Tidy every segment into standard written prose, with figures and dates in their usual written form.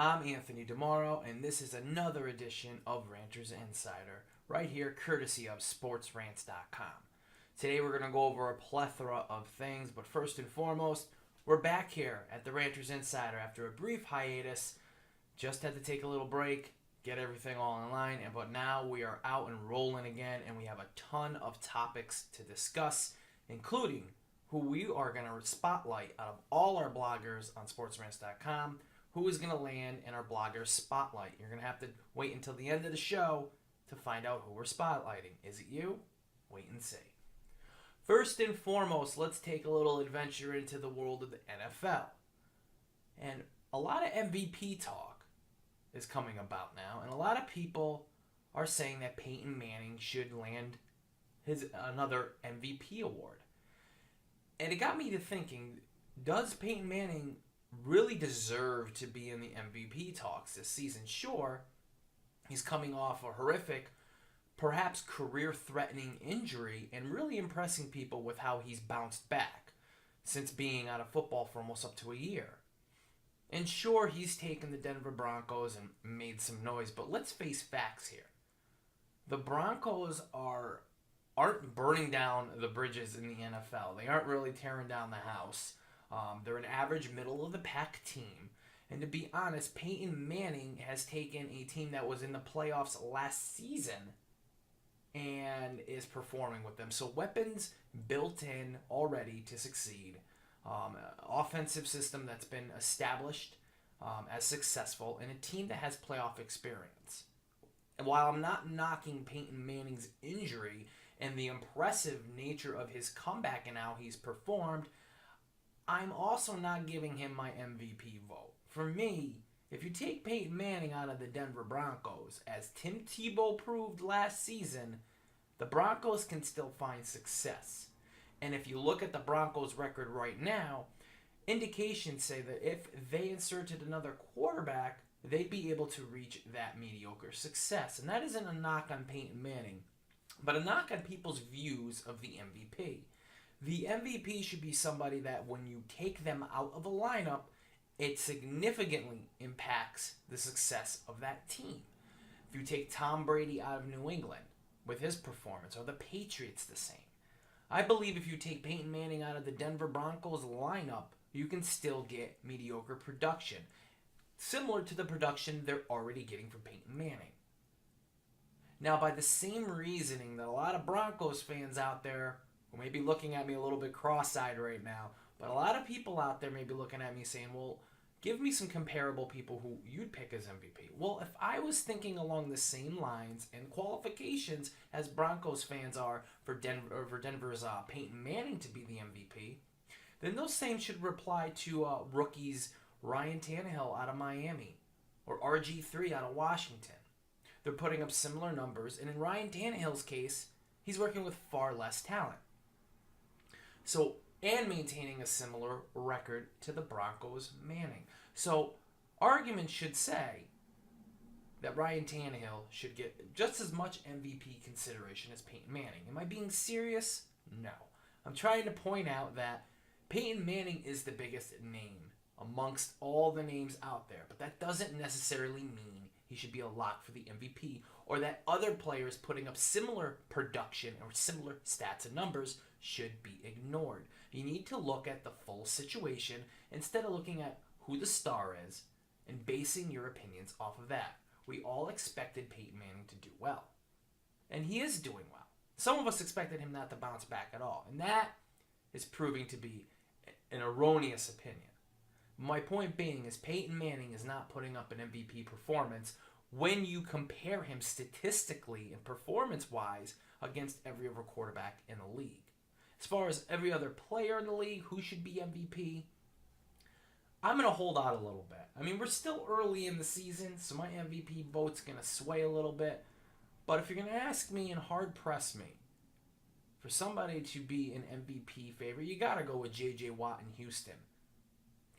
I'm Anthony DiMoro, and this is another edition of Ranters Insider, right here courtesy of sportsrants.com. Today we're going to go over a plethora of things, but first and foremost, we're back here at the Ranters Insider after a brief hiatus. Just had to take a little break, get everything all in line, but now we are out and rolling again, and we have a ton of topics to discuss, including who we are going to spotlight out of all our bloggers on sportsrants.com. Who is going to land in our blogger spotlight? You're going to have to wait until the end of the show to find out who we're spotlighting. Is it you? Wait and see. First and foremost, let's take a little adventure into the world of the NFL. And a lot of MVP talk is coming about now, and a lot of people are saying that Peyton Manning should land another MVP award. And it got me to thinking, does Peyton Manning really deserve to be in the MVP talks this season? Sure, he's coming off a horrific, perhaps career-threatening injury and really impressing people with how he's bounced back since being out of football for almost up to a year. And sure, he's taken the Denver Broncos and made some noise, but let's face facts here. The Broncos aren't burning down the bridges in the NFL. They aren't really tearing down the house. They're an average middle-of-the-pack team. And to be honest, Peyton Manning has taken a team that was in the playoffs last season and is performing with them. So weapons built in already to succeed. Offensive system that's been established as successful, and a team that has playoff experience. And while I'm not knocking Peyton Manning's injury and the impressive nature of his comeback and how he's performed, I'm also not giving him my MVP vote. For me, if you take Peyton Manning out of the Denver Broncos, as Tim Tebow proved last season, the Broncos can still find success. And if you look at the Broncos' record right now, indications say that if they inserted another quarterback, they'd be able to reach that mediocre success. And that isn't a knock on Peyton Manning, but a knock on people's views of the MVP. The MVP should be somebody that when you take them out of a lineup, it significantly impacts the success of that team. If you take Tom Brady out of New England with his performance, or the Patriots the same. I believe if you take Peyton Manning out of the Denver Broncos lineup, you can still get mediocre production, similar to the production they're already getting from Peyton Manning. Now, by the same reasoning that a lot of Broncos fans out there who may be looking at me a little bit cross-eyed right now, but a lot of people out there may be looking at me saying, well, give me some comparable people who you'd pick as MVP. Well, if I was thinking along the same lines and qualifications as Broncos fans are for Denver's Peyton Manning to be the MVP, then those same should apply to rookies Ryan Tannehill out of Miami or RG3 out of Washington. They're putting up similar numbers, and in Ryan Tannehill's case, he's working with far less talent. So, and maintaining a similar record to the Broncos' Manning. So, arguments should say that Ryan Tannehill should get just as much MVP consideration as Peyton Manning. Am I being serious? No. I'm trying to point out that Peyton Manning is the biggest name amongst all the names out there, but that doesn't necessarily mean he should be a lock for the MVP, or that other players putting up similar production or similar stats and numbers should be ignored. You need to look at the full situation instead of looking at who the star is and basing your opinions off of that. We all expected Peyton Manning to do well, and he is doing well. Some of us expected him not to bounce back at all, and that is proving to be an erroneous opinion. My point being is Peyton Manning is not putting up an MVP performance when you compare him statistically and performance-wise against every other quarterback in the league. As far as every other player in the league who should be MVP, I'm going to hold out a little bit. I mean, we're still early in the season, so my MVP vote's going to sway a little bit. But if you're going to ask me and hard press me for somebody to be an MVP favorite, you got to go with J.J. Watt in Houston.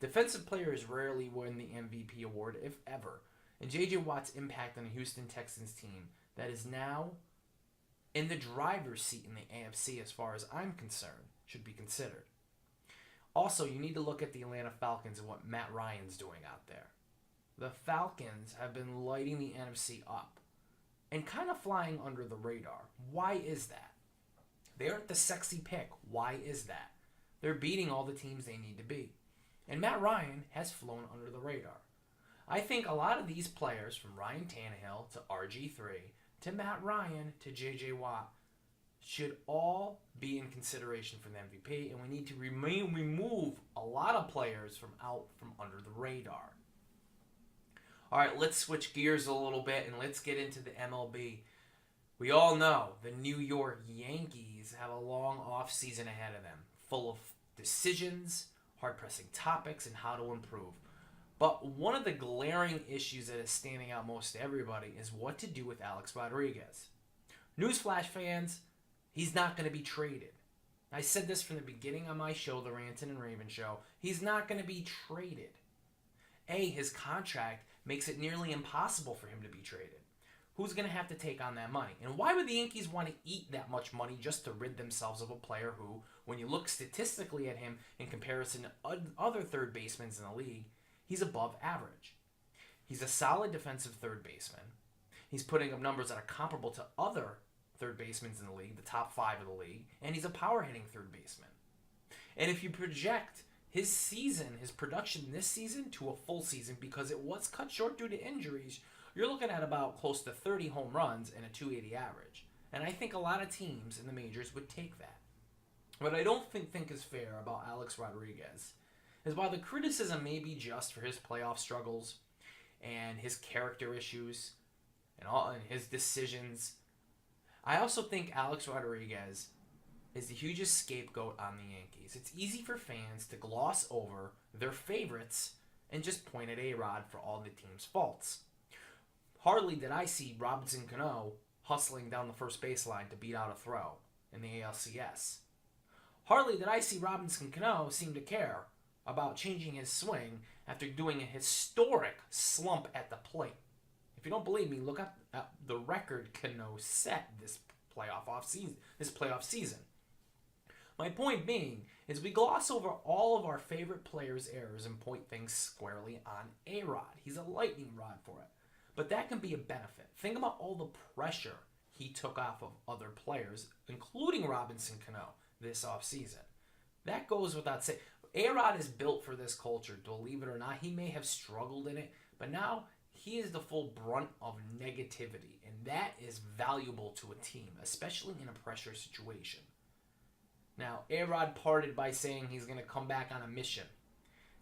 Defensive players rarely win the MVP award, if ever. And J.J. Watt's impact on the Houston Texans team that is now in the driver's seat in the AFC as far as I'm concerned should be considered. Also, you need to look at the Atlanta Falcons and what Matt Ryan's doing out there. the Falcons have been lighting the NFC up and kind of flying under the radar. Why is that? They aren't the sexy pick. Why is that? They're beating all the teams they need to beat. And Matt Ryan has flown under the radar. I think a lot of these players, from Ryan Tannehill to RG3 to Matt Ryan to J.J. Watt, should all be in consideration for the MVP, and we need to remove a lot of players from under the radar. All right, let's switch gears a little bit and let's get into the MLB. We all know the New York Yankees have a long offseason ahead of them, full of decisions, hard-pressing topics, and how to improve. But one of the glaring issues that is standing out most to everybody is what to do with Alex Rodriguez. Newsflash, fans, he's not going to be traded. I said this from the beginning on my show, the Rantin' and Raven Show. He's not going to be traded. His contract makes it nearly impossible for him to be traded. Who's going to have to take on that money? And why would the Yankees want to eat that much money just to rid themselves of a player who, when you look statistically at him in comparison to other third basemen in the league, he's above average. He's a solid defensive third baseman. He's putting up numbers that are comparable to other third basemen in the league, the top 5 of the league, and he's a power-hitting third baseman. And if you project his production this season to a full season, because it was cut short due to injuries, you're looking at about close to 30 home runs and a 280 average. And I think a lot of teams in the majors would take that. What I don't think is fair about Alex Rodriguez is while the criticism may be just for his playoff struggles and his character issues and his decisions, I also think Alex Rodriguez is the hugest scapegoat on the Yankees. It's easy for fans to gloss over their favorites and just point at ARod for all the team's faults. Hardly did I see Robinson Cano hustling down the first baseline to beat out a throw in the ALCS. Hardly did I see Robinson Cano seem to care about changing his swing after doing a historic slump at the plate. If you don't believe me, look at the record Cano set this playoff season. My point being is we gloss over all of our favorite players' errors and point things squarely on ARod. He's a lightning rod for it. But that can be a benefit. Think about all the pressure he took off of other players, including Robinson Cano, this offseason. That goes without saying. ARod is built for this culture, believe it or not. He may have struggled in it, but now he is the full brunt of negativity, and that is valuable to a team, especially in a pressure situation. Now, ARod parted by saying he's going to come back on a mission.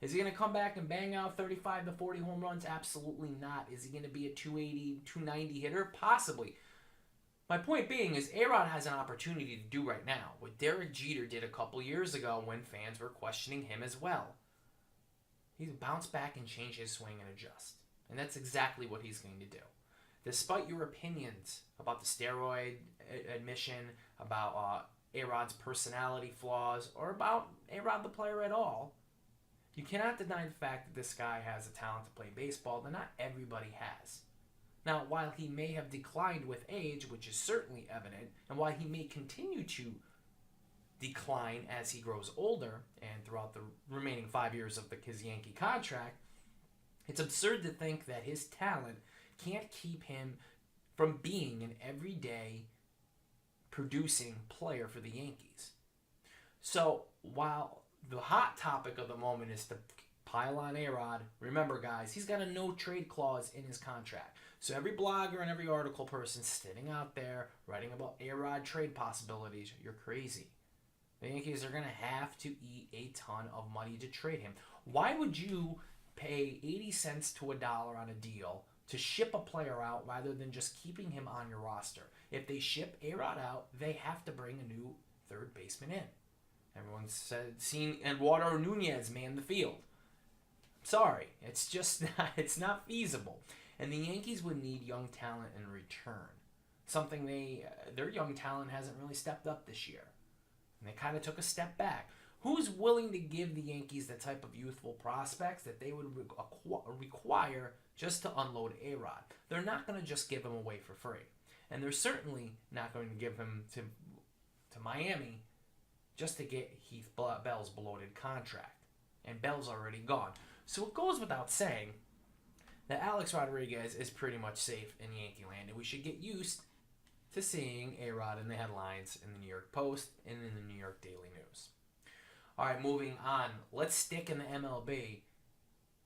Is he going to come back and bang out 35 to 40 home runs? Absolutely not. Is he going to be a 280, 290 hitter? Possibly. My point being is ARod has an opportunity to do right now what Derek Jeter did a couple years ago when fans were questioning him as well. He's bounced back and change his swing and adjust. And that's exactly what he's going to do. Despite your opinions about the steroid admission, about ARod's personality flaws, or about ARod the player at all, you cannot deny the fact that this guy has a talent to play baseball that not everybody has. Now, while he may have declined with age, which is certainly evident, and while he may continue to decline as he grows older and throughout the remaining 5 years of his Yankee contract, it's absurd to think that his talent can't keep him from being an everyday producing player for the Yankees. So, while the hot topic of the moment is to pile on ARod, remember, guys, he's got a no-trade clause in his contract. So every blogger and every article person sitting out there writing about ARod trade possibilities, you're crazy. The Yankees are going to have to eat a ton of money to trade him. Why would you pay 80 cents to $1 on a deal to ship a player out rather than just keeping him on your roster? If they ship ARod out, they have to bring a new third baseman in. Everyone's seen Eduardo Nunez man the field. Sorry, it's just it's not feasible. And the Yankees would need young talent in return. Something their young talent hasn't really stepped up this year. And they kind of took a step back. Who's willing to give the Yankees the type of youthful prospects that they would require just to unload ARod? They're not going to just give him away for free. And they're certainly not going to give him to Miami just to get Heath Bell's bloated contract. And Bell's already gone. So it goes without saying that Alex Rodriguez is pretty much safe in Yankee land, and we should get used to seeing ARod in the headlines in the New York Post and in the New York Daily News. All right, moving on. Let's stick in the MLB.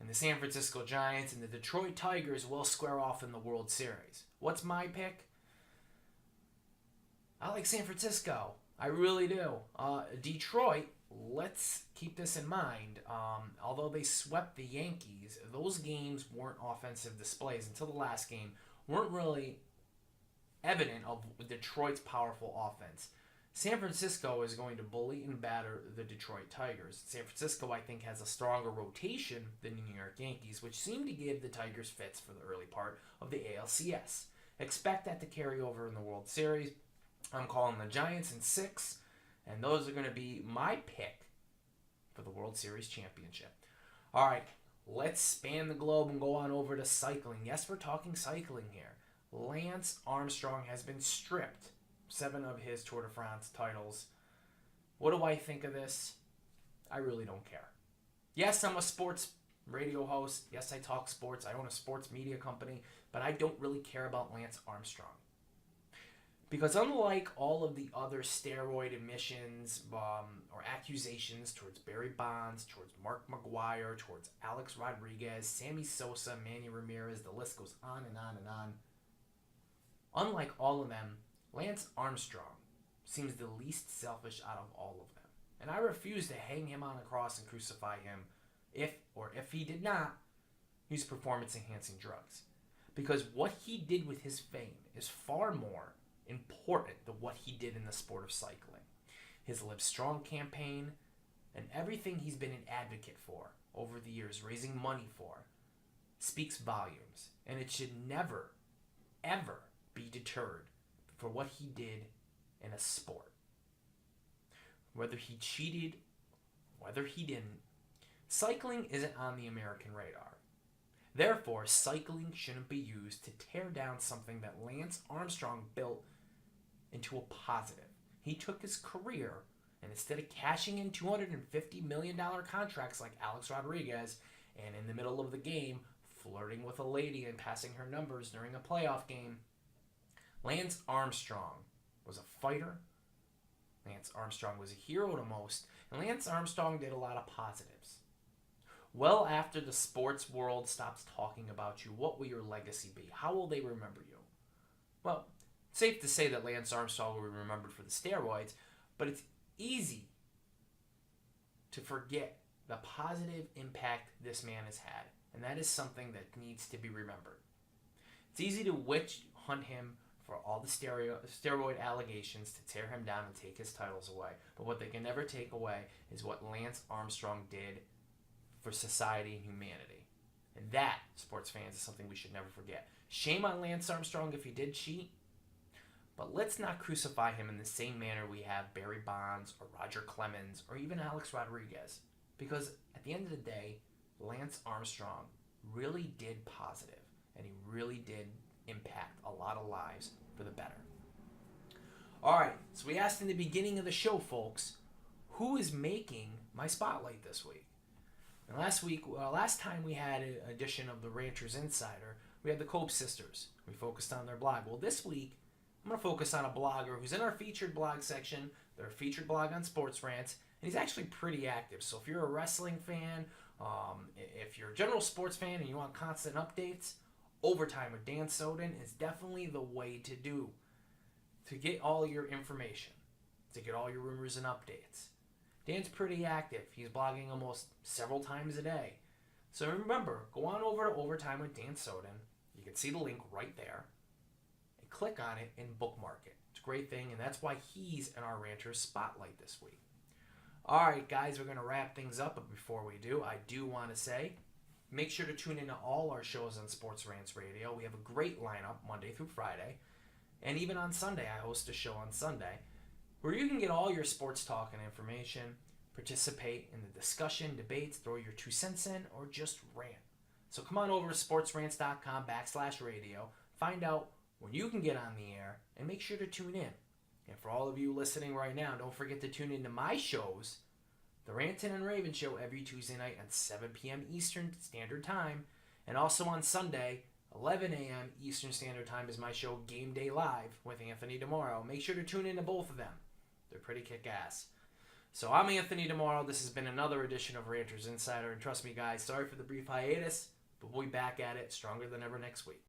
And the San Francisco Giants and the Detroit Tigers will square off in the World Series. What's my pick? I like San Francisco. I really do. Detroit, let's keep this in mind. Although they swept the Yankees, those games weren't offensive displays until the last game. Weren't really evident of Detroit's powerful offense. San Francisco is going to bully and batter the Detroit Tigers. San Francisco, I think, has a stronger rotation than the New York Yankees, which seem to give the Tigers fits for the early part of the ALCS. Expect that to carry over in the World Series. I'm calling the Giants in 6, and those are going to be my pick for the World Series championship. All right, let's span the globe and go on over to cycling. Yes, we're talking cycling here. Lance Armstrong has been stripped 7 of his Tour de France titles. What do I think of this? I really don't care. Yes, I'm a sports radio host. Yes, I talk sports. I own a sports media company, but I don't really care about Lance Armstrong. Because unlike all of the other steroid admissions or accusations towards Barry Bonds, towards Mark McGwire, towards Alex Rodriguez, Sammy Sosa, Manny Ramirez, the list goes on and on and on. Unlike all of them, Lance Armstrong seems the least selfish out of all of them. And I refuse to hang him on a cross and crucify him if he did not use performance-enhancing drugs. Because what he did with his fame is far more important than what he did in the sport of cycling. His Live Strong campaign and everything he's been an advocate for over the years, raising money for, speaks volumes. And it should never, ever be deterred for what he did in a sport. Whether he cheated, whether he didn't, cycling isn't on the American radar. Therefore, cycling shouldn't be used to tear down something that Lance Armstrong built into a positive. He took his career, and instead of cashing in $250 million contracts like Alex Rodriguez, and in the middle of the game, flirting with a lady and passing her numbers during a playoff game, Lance Armstrong was a fighter. Lance Armstrong was a hero to most, and Lance Armstrong did a lot of positives. Well, after the sports world stops talking about you, what will your legacy be? How will they remember you? Well, it's safe to say that Lance Armstrong will be remembered for the steroids, but it's easy to forget the positive impact this man has had, and that is something that needs to be remembered. It's easy to witch hunt him for all the steroid allegations to tear him down and take his titles away, but what they can never take away is what Lance Armstrong did for society and humanity. And that, sports fans, is something we should never forget. Shame on Lance Armstrong if he did cheat, but let's not crucify him in the same manner we have Barry Bonds or Roger Clemens or even Alex Rodriguez. Because at the end of the day, Lance Armstrong really did positive, and he really did impact a lot of lives for the better. All right, so we asked in the beginning of the show, folks, who is making my spotlight this week? And last time we had an edition of the Ranters Insider, we had the Cope sisters. We focused on their blog. Well, this week, I'm going to focus on a blogger who's in our featured blog section. They're a featured blog on Sports Rants, and he's actually pretty active. So if you're a wrestling fan, if you're a general sports fan and you want constant updates, Overtime with Dan Soden is definitely the way to do to get all your information, to get all your rumors and updates. Dan's pretty active. He's blogging almost several times a day. So remember, go on over to Overtime with Dan Soden. You can see the link right there. And click on it and bookmark it. It's a great thing, and that's why he's in our Ranters Spotlight this week. All right, guys, we're going to wrap things up, but before we do, I do want to say, make sure to tune into all our shows on Sports Rants Radio. We have a great lineup Monday through Friday. And even on Sunday, I host a show on Sunday where you can get all your sports talk and information, participate in the discussion, debates, throw your 2 cents in, or just rant. So come on over to sportsrants.com/radio. Find out when you can get on the air and make sure to tune in. And for all of you listening right now, don't forget to tune into my shows, The Rantin' and Raven Show, every Tuesday night at 7 p.m. Eastern Standard Time, And also on Sunday, 11 a.m. Eastern Standard Time is my show Game Day Live with Anthony DiMoro. Make sure to tune in to both of them. They're pretty kick-ass. So I'm Anthony DiMoro. This has been another edition of Ranters Insider. And trust me, guys, sorry for the brief hiatus, but we'll be back at it stronger than ever next week.